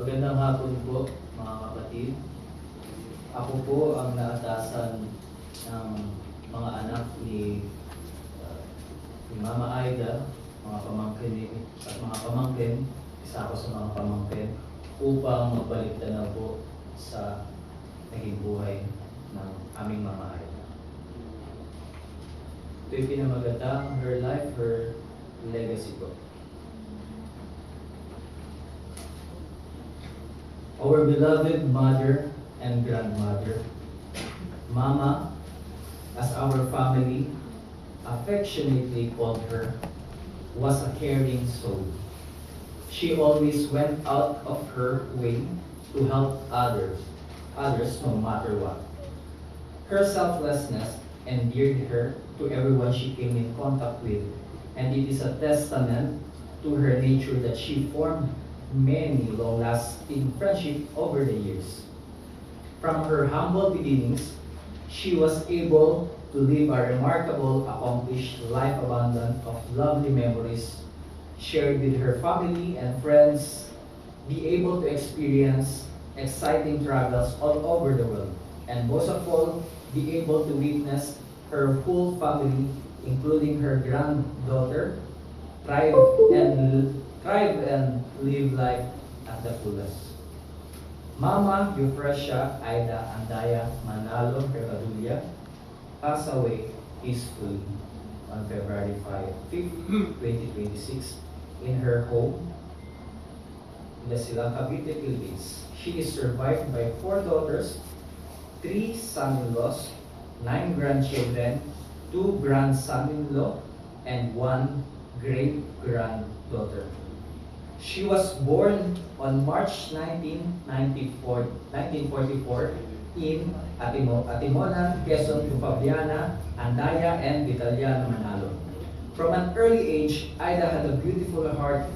Magandang hapon po mga kapatid. Ako po ang naatasan ng mga anak ni Mama Aida, mga pamangkin at mga pamangkin, isa ako sa mga pamangkin, upang magbalik na po sa naging buhay ng aming Mama Aida. Ito'y pinamagatang Her Life, Her Legacy po. Our beloved mother and grandmother, Mama, as our family affectionately called her, was a caring soul. She always went out of her way to help others no matter what. Her selflessness endeared her to everyone she came in contact with, and it is a testament to her nature that she formed many long-lasting friendships over the years. From her humble beginnings, she was able to live a remarkable, accomplished life abundant of lovely memories shared with her family and friends, be able to experience exciting travels all over the world, and most of all, be able to witness her whole family, including her granddaughter, thrive and live life at the fullest. Mama Euphrasia Aida Andaya Manalo Revadulla passed away peacefully on February 5th, 2026 in her home in the Silang Cavite, Philippines. She is survived by 4 daughters, 3 son-in-laws, 9 grandchildren, 2 grandson-in-law, and 1 great-granddaughter. She was born on March 19, 1944 in Atimonan, Quezon to Fabiana, Andaya, and Vitaliano, Manalo. From an early age, Ida had a beautiful heart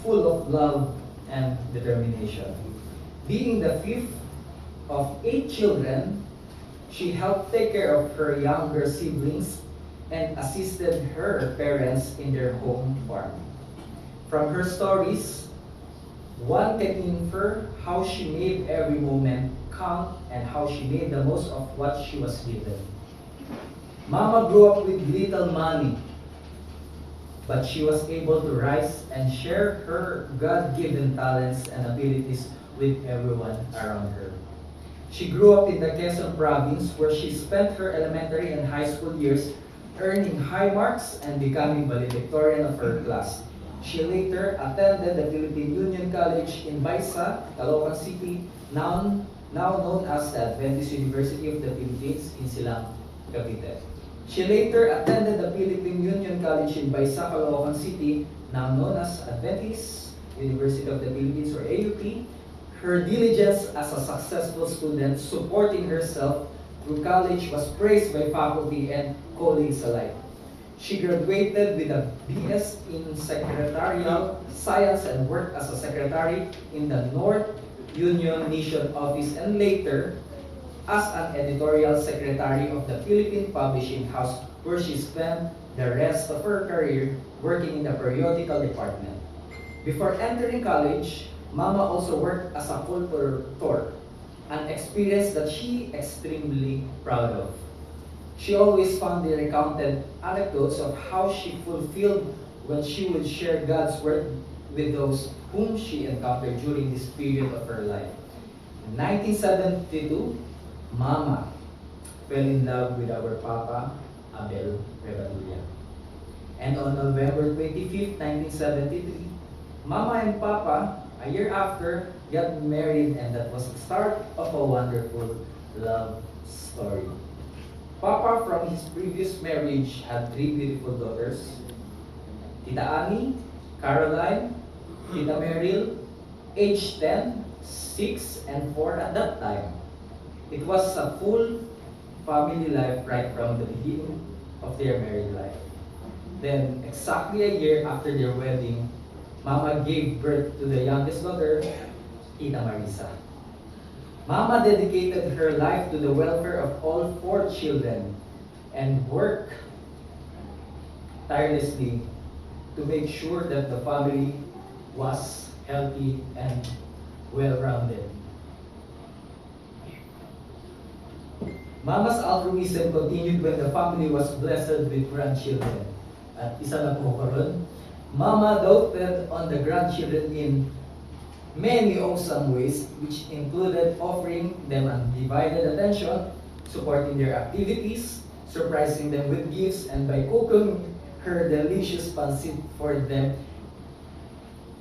full of love and determination. Being the fifth of 8 children, she helped take care of her younger siblings and assisted her parents in their home farm. From her stories, one can infer how she made every moment count and how she made the most of what she was given. Mama grew up with little money, but she was able to rise and share her God-given talents and abilities with everyone around her. She grew up in the Quezon province where she spent her elementary and high school years earning high marks and becoming valedictorian of her class. She later attended the Philippine Union College in Baisa, Caloocan City, now known as the Adventist University of the Philippines in Silang, Cavite. She later attended the Philippine Union College in Baisa, Caloocan City, now known as Adventist University of the Philippines or AUP. Her diligence as a successful student supporting herself through college was praised by faculty and colleagues alike. She graduated with a BS in Secretarial Science and worked as a secretary in the North Union Mission Office and later as an editorial secretary of the Philippine Publishing House, where she spent the rest of her career working in the periodical department. Before entering college, Mama also worked as a cultor, an experience that she extremely proud of. She always fondly recounted anecdotes of how she fulfilled when she would share God's word with those whom she encountered during this period of her life. In 1972, Mama fell in love with our Papa, Abel Revadulla. And on November 25, 1973, Mama and Papa, a year after, got married, and that was the start of a wonderful love story. Papa, from his previous marriage, had 3 beautiful daughters, Tita Annie, Caroline, Tita Meryl, aged 10, 6, and 4 at that time. It was a full family life right from the beginning of their married life. Then, exactly a year after their wedding, Mama gave birth to the youngest daughter, Tita Marisa. Mama dedicated her life to the welfare of all 4 children and worked tirelessly to make sure that the family was healthy and well-rounded. Mama's altruism continued when the family was blessed with grandchildren. At isa na po karon, Mama doted on the grandchildren in many awesome ways, which included offering them undivided attention, supporting their activities, surprising them with gifts, and by cooking her delicious pancit for them.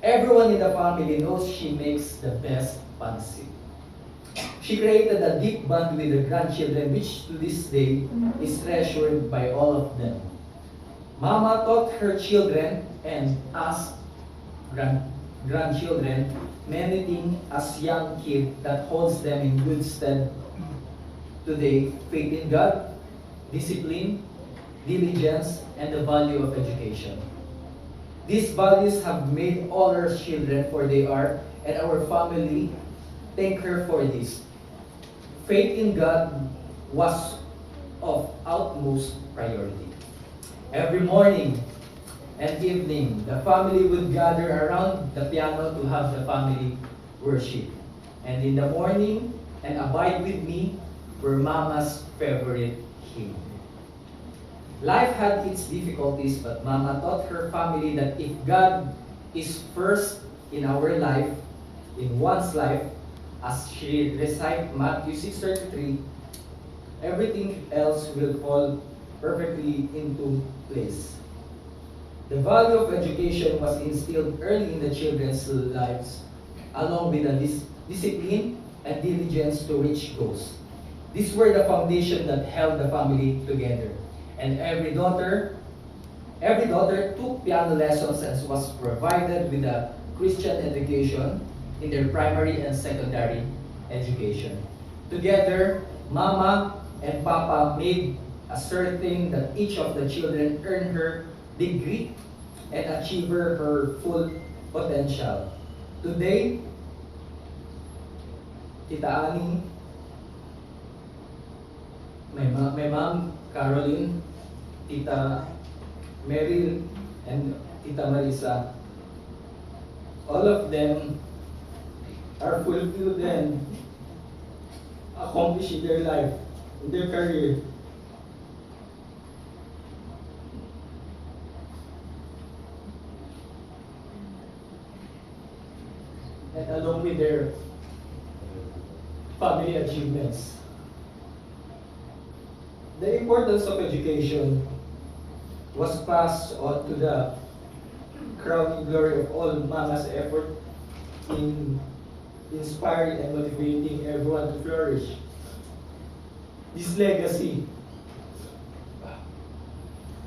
Everyone in the family knows she makes the best pancit. She created a deep bond with her grandchildren, which to this day is treasured by all of them. Mama taught her children and us grandchildren many things as young kids that holds them in good stead today: faith in God, discipline, diligence, and the value of education. These values have made all our children for they are, and our family thank her for this. Faith in God was of utmost priority. Every morning and evening, the family would gather around the piano to have the family worship. And in the morning, and Abide With Me were Mama's favorite hymn. Life had its difficulties, but Mama taught her family that if God is first in our life, in one's life, as she recited Matthew 6:33, everything else will fall perfectly into place. The value of education was instilled early in the children's lives, along with the discipline and diligence to reach goals. These were the foundation that held the family together. And every daughter Every daughter took piano lessons and was provided with a Christian education in their primary and secondary education. Together, Mama and Papa made a certain that each of the children earn her degree and achieve her full potential. Today, Tita Ani, my mom, Caroline, Tita Meryl, and Tita Marisa, all of them are fulfilled and accomplishing their life, in their career. And along with their family achievements. The importance of education was passed on to the crowning glory of all Mama's effort in inspiring and motivating everyone to flourish. This legacy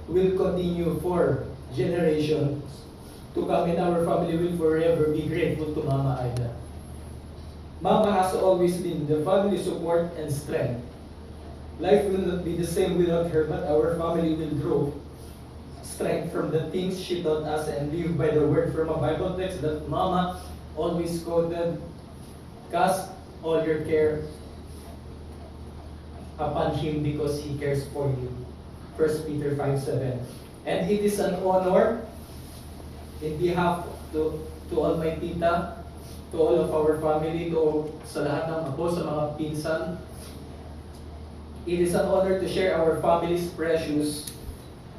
will continue for generations to come, and our family will forever be grateful to Mama Aida. Mama has always been the family support and strength. Life will not be the same without her, but our family will grow strength from the things she taught us and live by the word from a Bible text that Mama always quoted: cast all your care upon Him because He cares for you. 1 Peter 5:7. And it is an honor in behalf to all my tita, to all of our family, sa lahat ng ako, sa mga pinsan. It is an honor to share our family's precious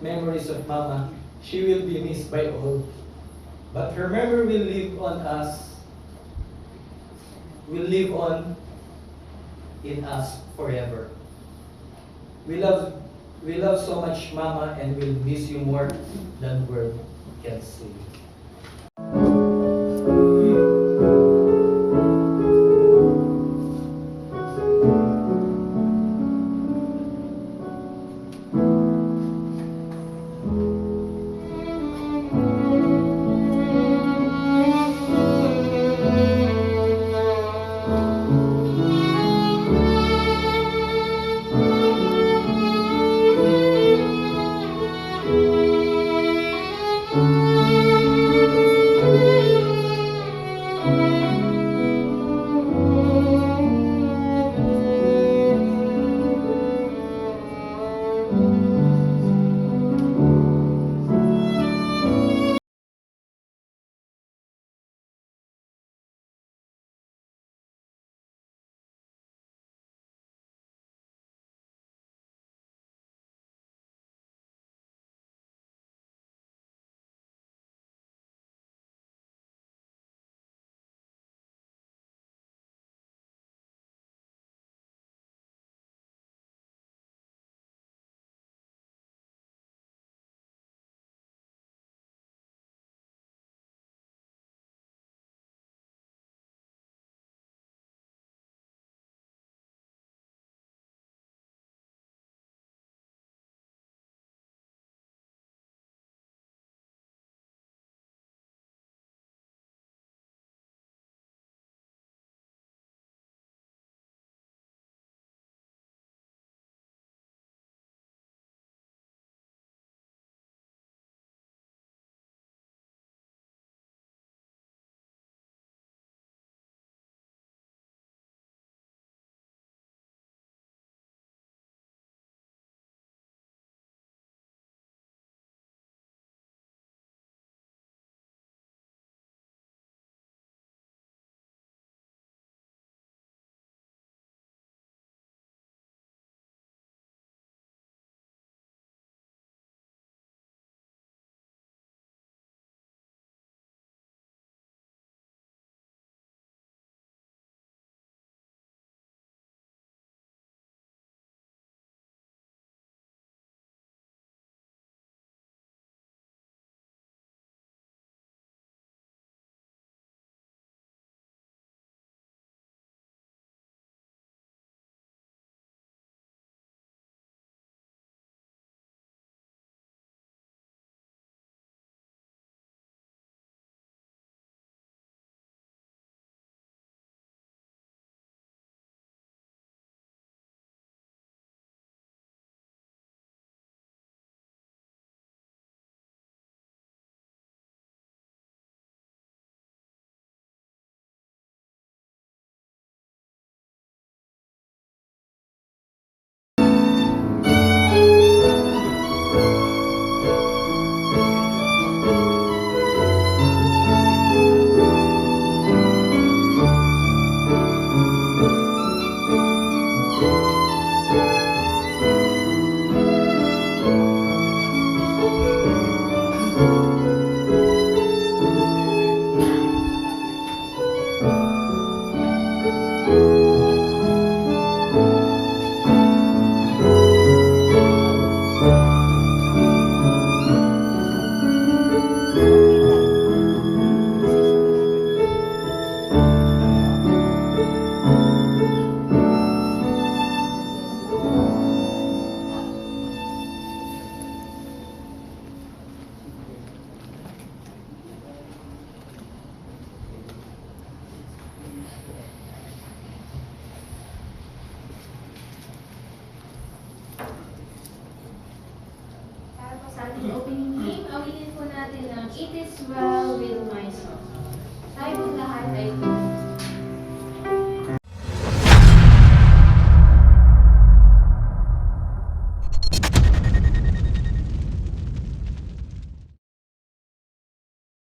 memories of Mama. She will be missed by all, but her memory will live on us, will live on in us forever. We love so much Mama, and we'll miss you more than word can say. Para sa ating opening hymn, awitin po natin ang It Is Well With My Soul. Tayo po lahat ay